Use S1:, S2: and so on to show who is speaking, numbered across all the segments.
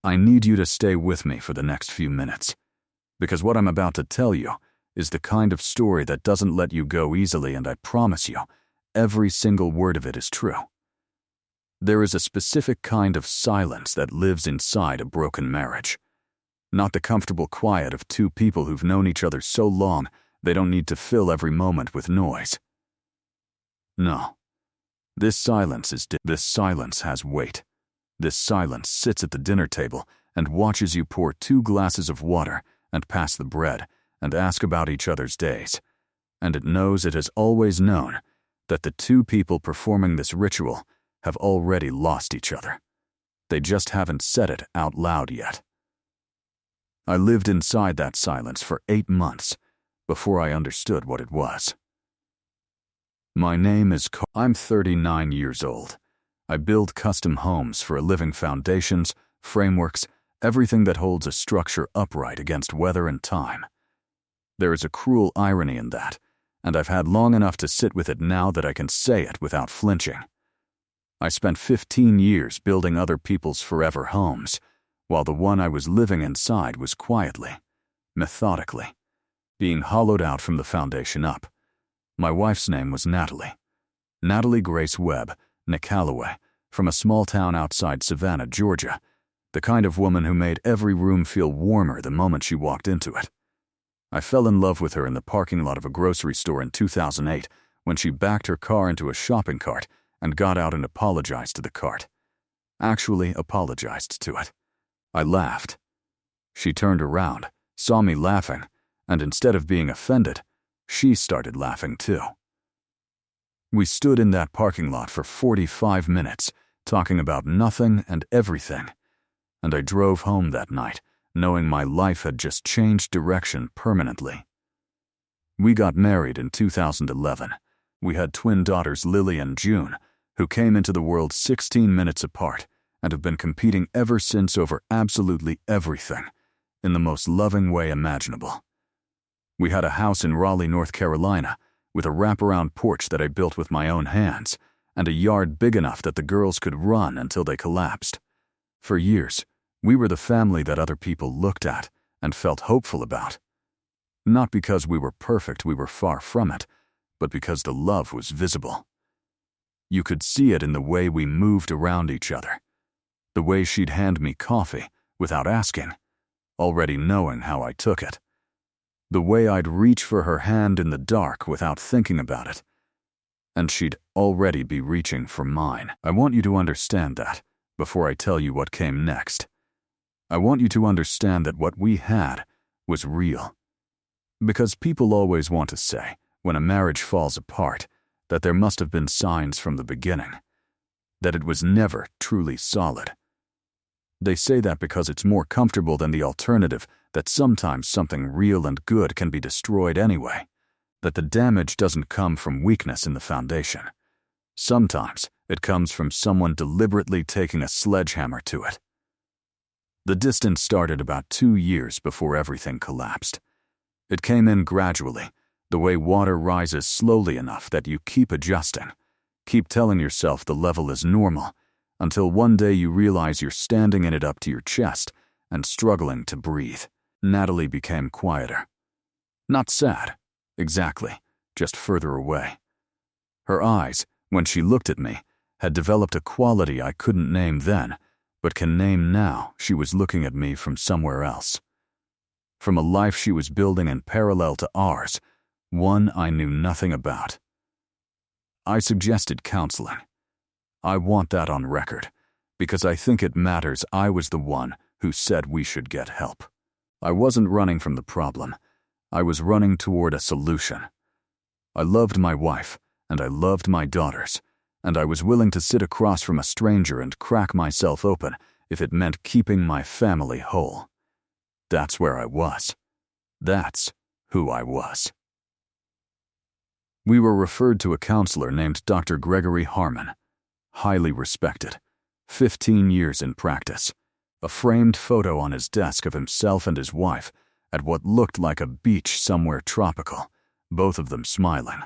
S1: I need you to stay with me for the next few minutes, because what I'm about to tell you is the kind of story that doesn't let you go easily, and I promise you, every single word of it is true. There is a specific kind of silence that lives inside a broken marriage. Not the comfortable quiet of two people who've known each other so long they don't need to fill every moment with noise. No. This silence has weight. This silence sits at the dinner table and watches you pour 2 glasses of water and pass the bread and ask about each other's days. And it has always known that the two people performing this ritual have already lost each other. They just haven't said it out loud yet. I lived inside that silence for 8 months before I understood what it was. My name is Carl. I'm 39 years old. I build custom homes for a living, foundations, frameworks, everything that holds a structure upright against weather and time. There is a cruel irony in that, and I've had long enough to sit with it now that I can say it without flinching. I spent 15 years building other people's forever homes, while the one I was living inside was quietly, methodically, being hollowed out from the foundation up. My wife's name was Natalie. Natalie Grace Webb, Nicalloway, from a small town outside Savannah, Georgia, the kind of woman who made every room feel warmer the moment she walked into it. I fell in love with her in the parking lot of a grocery store in 2008 when she backed her car into a shopping cart and got out and apologized to the cart. Actually apologized to it. I laughed. She turned around, saw me laughing, and instead of being offended, she started laughing too. We stood in that parking lot for 45 minutes, talking about nothing and everything, and I drove home that night, knowing my life had just changed direction permanently. We got married in 2011. We had twin daughters Lily and June, who came into the world 16 minutes apart and have been competing ever since over absolutely everything, in the most loving way imaginable. We had a house in Raleigh, North Carolina, with a wraparound porch that I built with my own hands, and a yard big enough that the girls could run until they collapsed. For years, we were the family that other people looked at and felt hopeful about. Not because we were perfect, we were far from it, but because the love was visible. You could see it in the way we moved around each other, the way she'd hand me coffee without asking, already knowing how I took it, the way I'd reach for her hand in the dark without thinking about it, and she'd already be reaching for mine. I want you to understand that before I tell you what came next. I want you to understand that what we had was real. Because people always want to say, when a marriage falls apart, that there must have been signs from the beginning, that it was never truly solid. They say that because it's more comfortable than the alternative, that sometimes something real and good can be destroyed anyway, that the damage doesn't come from weakness in the foundation. Sometimes it comes from someone deliberately taking a sledgehammer to it. The distance started about 2 years before everything collapsed. It came in gradually, the way water rises slowly enough that you keep adjusting, keep telling yourself the level is normal, until one day you realize you're standing in it up to your chest and struggling to breathe. Natalie became quieter. Not sad, exactly, just further away. Her eyes, when she looked at me, had developed a quality I couldn't name then, but can name now. She was looking at me from somewhere else. From a life she was building in parallel to ours, one I knew nothing about. I suggested counseling. I want that on record, because I think it matters. I was the one who said we should get help. I wasn't running from the problem. I was running toward a solution. I loved my wife, and I loved my daughters, and I was willing to sit across from a stranger and crack myself open if it meant keeping my family whole. That's where I was. That's who I was. We were referred to a counselor named Dr. Gregory Harmon, highly respected, 15 years in practice, a framed photo on his desk of himself and his wife at what looked like a beach somewhere tropical, both of them smiling.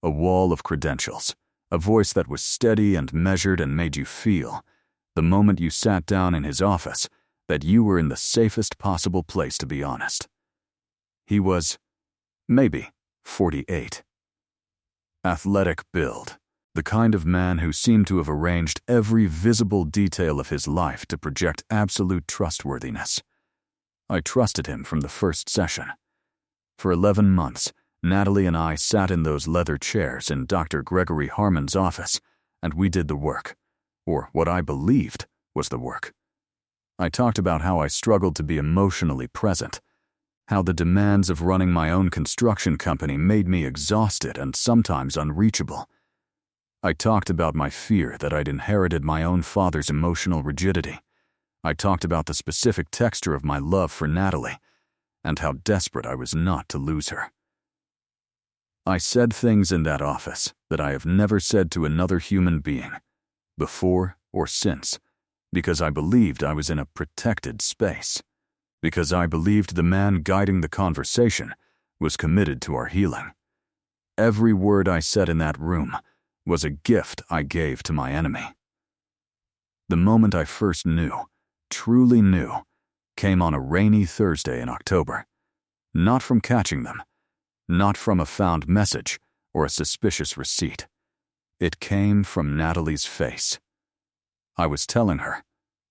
S1: A wall of credentials, a voice that was steady and measured and made you feel the moment you sat down in his office, that you were in the safest possible place to be honest. He was, maybe, 48. Athletic build, the kind of man who seemed to have arranged every visible detail of his life to project absolute trustworthiness. I trusted him from the first session. For 11 months, Natalie and I sat in those leather chairs in Dr. Gregory Harmon's office, and we did the work, or what I believed was the work. I talked about how I struggled to be emotionally present, how the demands of running my own construction company made me exhausted and sometimes unreachable. I talked about my fear that I'd inherited my own father's emotional rigidity. I talked about the specific texture of my love for Natalie, and how desperate I was not to lose her. I said things in that office that I have never said to another human being, before or since, because I believed I was in a protected space, because I believed the man guiding the conversation was committed to our healing. Every word I said in that room was a gift I gave to my enemy. The moment I first knew, truly knew, came on a rainy Thursday in October. Not from catching them, not from a found message or a suspicious receipt. It came from Natalie's face. I was telling her,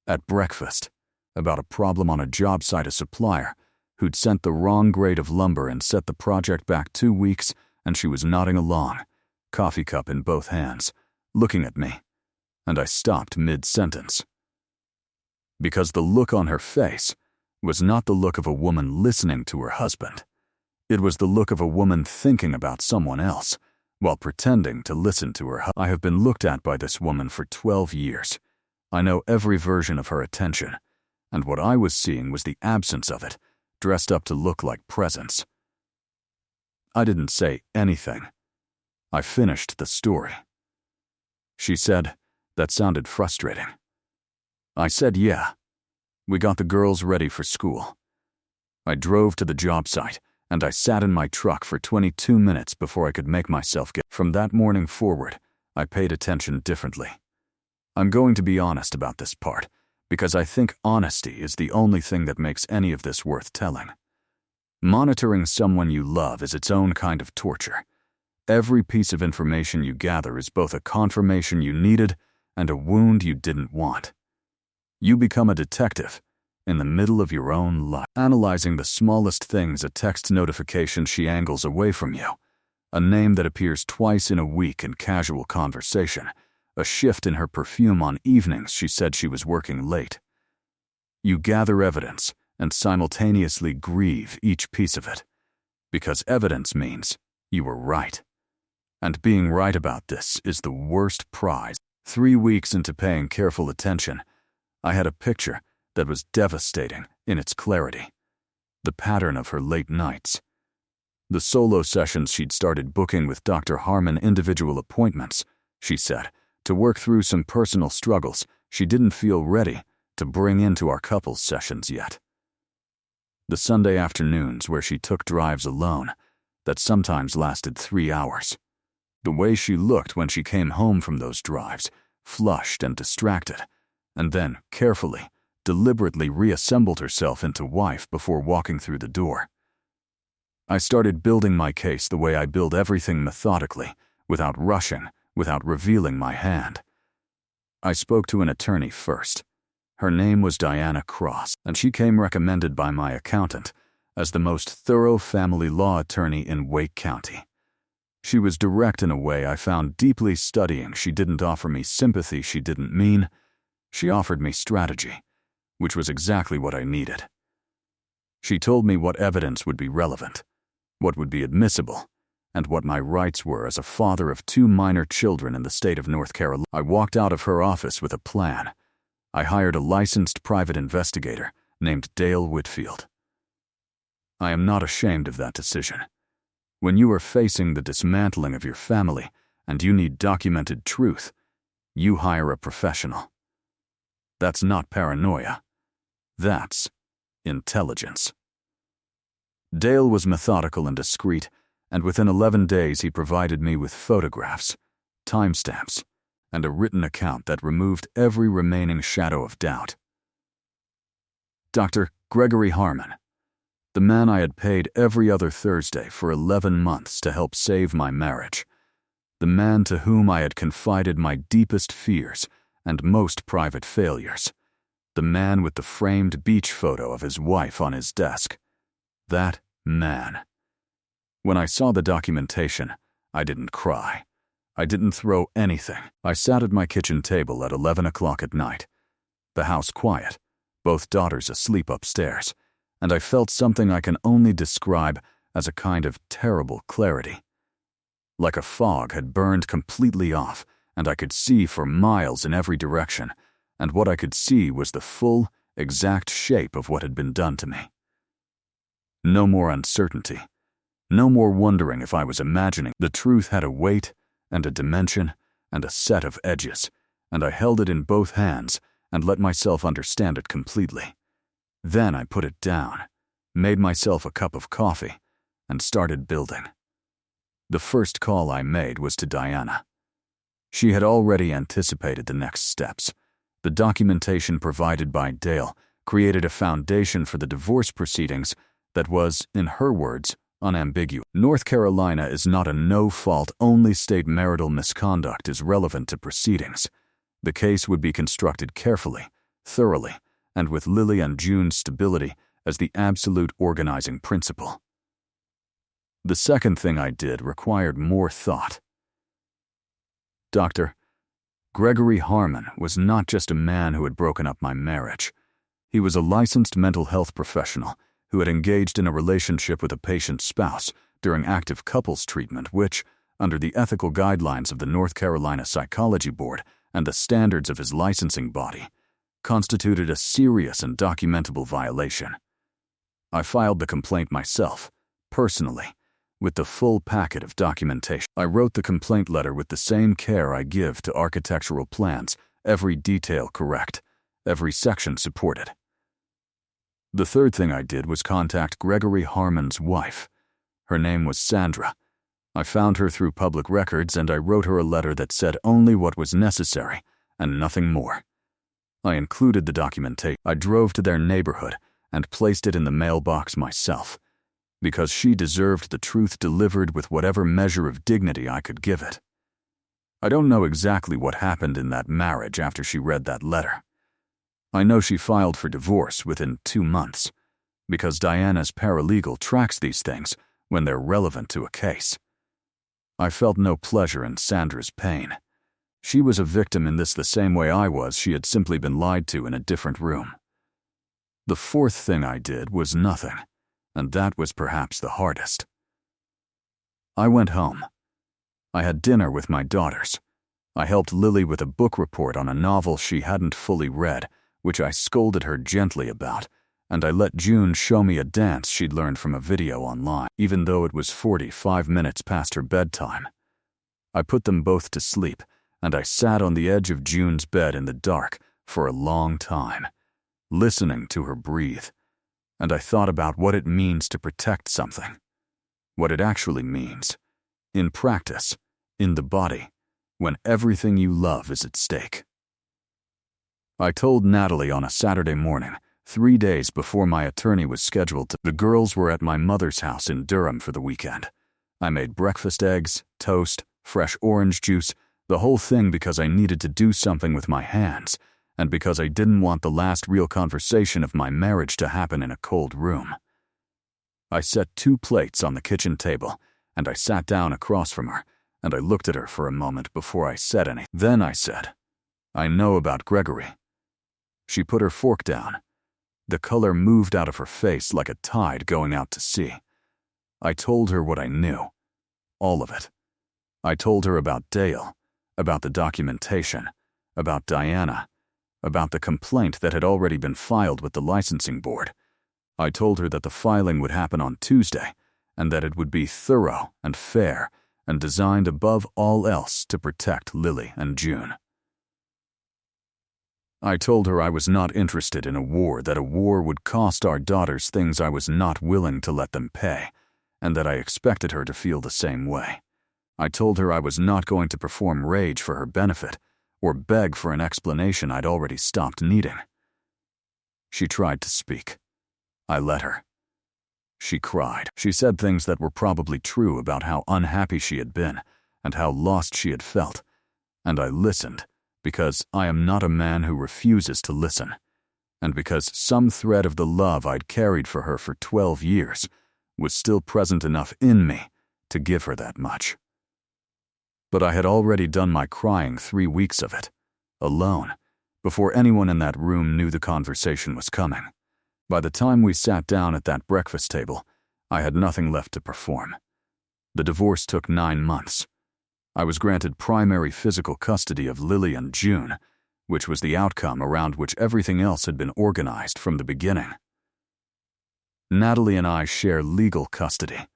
S1: at breakfast, about a problem on a job site, a supplier who'd sent the wrong grade of lumber and set the project back 2 weeks, and she was nodding along, coffee cup in both hands, looking at me, and I stopped mid-sentence. Because the look on her face was not the look of a woman listening to her husband. It was the look of a woman thinking about someone else while pretending to listen to her husband. I have been looked at by this woman for 12 years. I know every version of her attention, and what I was seeing was the absence of it, dressed up to look like presence. I didn't say anything. I finished the story. She said, "That sounded frustrating." I said, "Yeah." We got the girls ready for school. I drove to the job site, and I sat in my truck for 22 minutes before I could make myself get. From that morning forward, I paid attention differently. I'm going to be honest about this part, because I think honesty is the only thing that makes any of this worth telling. Monitoring someone you love is its own kind of torture. Every piece of information you gather is both a confirmation you needed and a wound you didn't want. You become a detective in the middle of your own life, analyzing the smallest things: a text notification she angles away from you, a name that appears twice in a week in casual conversation, a shift in her perfume on evenings she said she was working late. You gather evidence and simultaneously grieve each piece of it, because evidence means you were right. And being right about this is the worst prize. 3 weeks into paying careful attention, I had a picture that was devastating in its clarity. The pattern of her late nights. The solo sessions she'd started booking with Dr. Harmon, individual appointments, she said, to work through some personal struggles she didn't feel ready to bring into our couples sessions yet. The Sunday afternoons where she took drives alone that sometimes lasted 3 hours. The way she looked when she came home from those drives, flushed and distracted, and then, carefully, deliberately reassembled herself into wife before walking through the door. I started building my case the way I build everything methodically, without rushing, without revealing my hand. I spoke to an attorney first. Her name was Diana Cross, and she came recommended by my accountant as the most thorough family law attorney in Wake County. She was direct in a way I found deeply studying. She didn't offer me sympathy she didn't mean. She offered me strategy, which was exactly what I needed. She told me what evidence would be relevant, what would be admissible, and what my rights were as a father of 2 minor children in the state of North Carolina. I walked out of her office with a plan. I hired a licensed private investigator named Dale Whitfield. I am not ashamed of that decision. When you are facing the dismantling of your family and you need documented truth, you hire a professional. That's not paranoia. That's intelligence. Dale was methodical and discreet, and within 11 days he provided me with photographs, timestamps, and a written account that removed every remaining shadow of doubt. Dr. Gregory Harmon, the man I had paid every other Thursday for 11 months to help save my marriage, the man to whom I had confided my deepest fears and most private failures, the man with the framed beach photo of his wife on his desk. That man. When I saw the documentation, I didn't cry. I didn't throw anything. I sat at my kitchen table at 11 o'clock at night, the house quiet, both daughters asleep upstairs, and I felt something I can only describe as a kind of terrible clarity. Like a fog had burned completely off, and I could see for miles in every direction, and what I could see was the full, exact shape of what had been done to me. No more uncertainty. No more wondering if I was imagining. The truth had a weight and a dimension and a set of edges, and I held it in both hands and let myself understand it completely. Then I put it down, made myself a cup of coffee, and started building. The first call I made was to Diana. She had already anticipated the next steps. The documentation provided by Dale created a foundation for the divorce proceedings that was, in her words, unambiguous. North Carolina is not a no-fault, only state marital misconduct is relevant to proceedings. The case would be constructed carefully, thoroughly, and with Lily and June's stability as the absolute organizing principle. The second thing I did required more thought. Dr. Gregory Harmon was not just a man who had broken up my marriage. He was a licensed mental health professional who had engaged in a relationship with a patient's spouse during active couples treatment which, under the ethical guidelines of the North Carolina Psychology Board and the standards of his licensing body, constituted a serious and documentable violation. I filed the complaint myself, personally, with the full packet of documentation. I wrote the complaint letter with the same care I give to architectural plans, every detail correct, every section supported. The third thing I did was contact Gregory Harmon's wife. Her name was Sandra. I found her through public records and I wrote her a letter that said only what was necessary and nothing more. I included the documentation. I drove to their neighborhood and placed it in the mailbox myself, because she deserved the truth delivered with whatever measure of dignity I could give it. I don't know exactly what happened in that marriage after she read that letter. I know she filed for divorce within 2 months, because Diana's paralegal tracks these things when they're relevant to a case. I felt no pleasure in Sandra's pain. She was a victim in this the same way I was. She had simply been lied to in a different room. The fourth thing I did was nothing, and that was perhaps the hardest. I went home. I had dinner with my daughters. I helped Lily with a book report on a novel she hadn't fully read, which I scolded her gently about, and I let June show me a dance she'd learned from a video online, even though it was 45 minutes past her bedtime. I put them both to sleep, and I sat on the edge of June's bed in the dark for a long time, listening to her breathe, and I thought about what it means to protect something, what it actually means, in practice, in the body, when everything you love is at stake. I told Natalie on a Saturday morning, 3 days before my attorney was scheduled to. The girls were at my mother's house in Durham for the weekend. I made breakfast eggs, toast, fresh orange juice, the whole thing because I needed to do something with my hands, and because I didn't want the last real conversation of my marriage to happen in a cold room. I set 2 plates on the kitchen table, and I sat down across from her, and I looked at her for a moment before I said anything. Then I said, "I know about Gregory." She put her fork down. The color moved out of her face like a tide going out to sea. I told her what I knew. All of it. I told her about Dale, about the documentation, about Diana, about the complaint that had already been filed with the licensing board. I told her that the filing would happen on Tuesday, and that it would be thorough and fair and designed above all else to protect Lily and June. I told her I was not interested in a war, that a war would cost our daughters things I was not willing to let them pay, and that I expected her to feel the same way. I told her I was not going to perform rage for her benefit, or beg for an explanation I'd already stopped needing. She tried to speak. I let her. She cried. She said things that were probably true about how unhappy she had been and how lost she had felt, and I listened because I am not a man who refuses to listen, and because some thread of the love I'd carried for her for 12 years was still present enough in me to give her that much. But I had already done my crying 3 weeks of it, alone, before anyone in that room knew the conversation was coming. By the time we sat down at that breakfast table, I had nothing left to perform. The divorce took 9 months. I was granted primary physical custody of Lily and June, which was the outcome around which everything else had been organized from the beginning. Natalie and I share legal custody.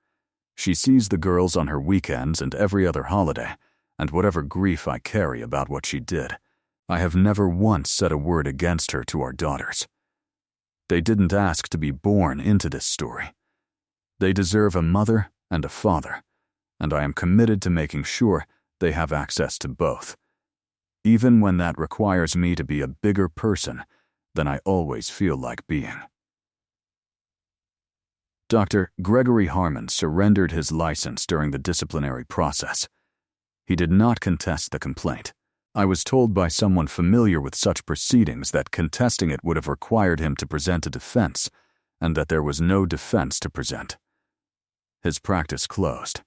S1: She sees the girls on her weekends and every other holiday, and whatever grief I carry about what she did, I have never once said a word against her to our daughters. They didn't ask to be born into this story. They deserve a mother and a father, and I am committed to making sure they have access to both, even when that requires me to be a bigger person than I always feel like being. Dr. Gregory Harmon surrendered his license during the disciplinary process. He did not contest the complaint. I was told by someone familiar with such proceedings that contesting it would have required him to present a defense, and that there was no defense to present. His practice closed.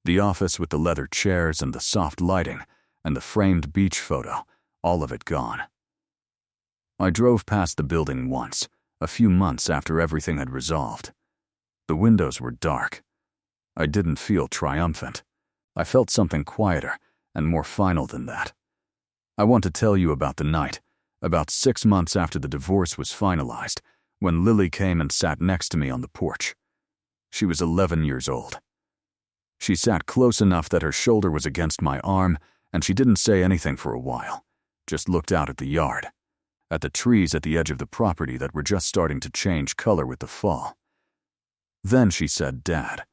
S1: The office with the leather chairs and the soft lighting and the framed beach photo, all of it gone. I drove past the building once, a few months after everything had resolved. The windows were dark. I didn't feel triumphant. I felt something quieter and more final than that. I want to tell you about the night, about 6 months after the divorce was finalized, when Lily came and sat next to me on the porch. She was 11 years old. She sat close enough that her shoulder was against my arm, and she didn't say anything for a while, just looked out at the yard, at the trees at the edge of the property that were just starting to change color with the fall. Then she said, "Dad,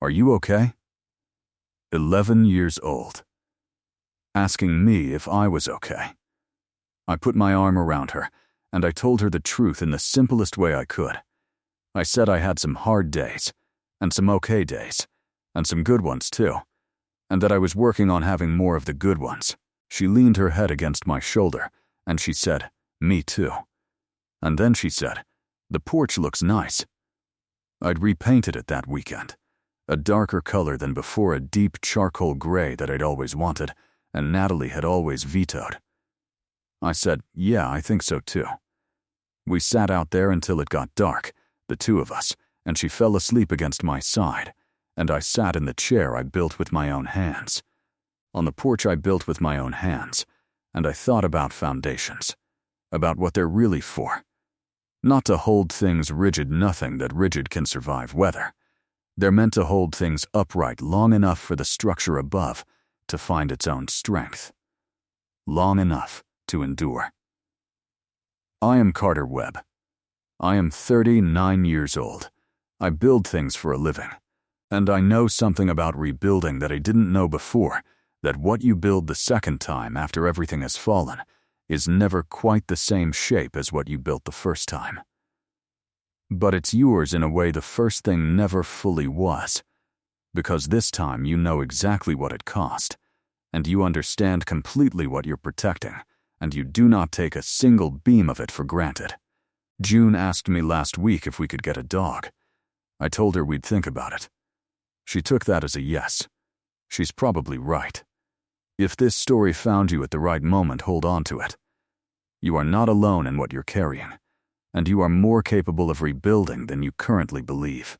S1: are you okay?" 11 years old. Asking me if I was okay. I put my arm around her, and I told her the truth in the simplest way I could. I said I had some hard days, and some okay days, and some good ones too, and that I was working on having more of the good ones. She leaned her head against my shoulder, and she said, "Me too." And then she said, "The porch looks nice." I'd repainted it that weekend, a darker color than before, a deep charcoal gray that I'd always wanted, and Natalie had always vetoed. I said, "Yeah, I think so too." We sat out there until it got dark, the two of us, and she fell asleep against my side, and I sat in the chair I built with my own hands. On the porch I built with my own hands, and I thought about foundations, about what they're really for. Not to hold things rigid, nothing that rigid can survive weather. They're meant to hold things upright long enough for the structure above to find its own strength. Long enough to endure. I am Carter Webb. I am 39 years old. I build things for a living. And I know something about rebuilding that I didn't know before, that what you build the second time after everything has fallen is never quite the same shape as what you built the first time. But it's yours in a way the first thing never fully was, because this time you know exactly what it cost, and you understand completely what you're protecting, and you do not take a single beam of it for granted. June asked me last week if we could get a dog. I told her we'd think about it. She took that as a yes. She's probably right. If this story found you at the right moment, hold on to it. You are not alone in what you're carrying, and you are more capable of rebuilding than you currently believe.